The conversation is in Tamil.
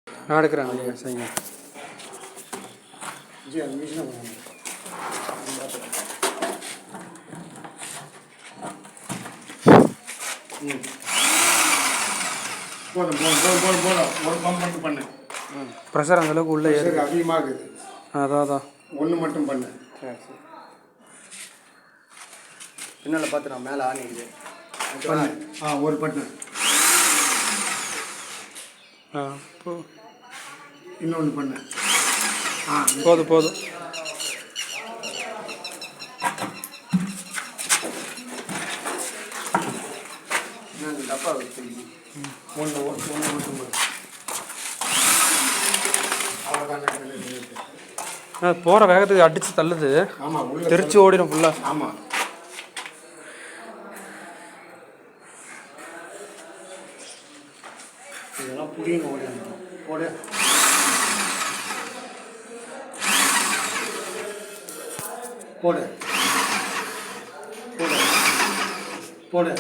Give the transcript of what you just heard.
நான் எடுக்கிறேன் நீங்கள் செய்யுங்க. ஜி அது மிஷினை போதும் போதும் போதும் போதும் போதும் ஒரு பம்ப் மட்டும் பண்ணு. ப்ரெஷர் அந்தளவுக்கு உள்ளே ஏறுது. அதிகமாக இருக்குது. அதான் ஒன்று மட்டும் பண்ணு. சரி சரி. பின்னால் பார்த்து நான் மேலே ஆணிக்குது பண்ணு. ஒரு பண்ணு. இன்னொன்று பண்ணு. போதும் போதும். டப்பா வச்சு ஒன்று மட்டும் பண்ணு. போகிற வேகத்துக்கு அடித்து தள்ளுது. ஆமாம் தெரிச்சு ஓடிடும் ஃபுல்லாக. ஆமாம் இதெல்லாம் புடிங்க ஓடிடும். போடு போடு போடு போடு.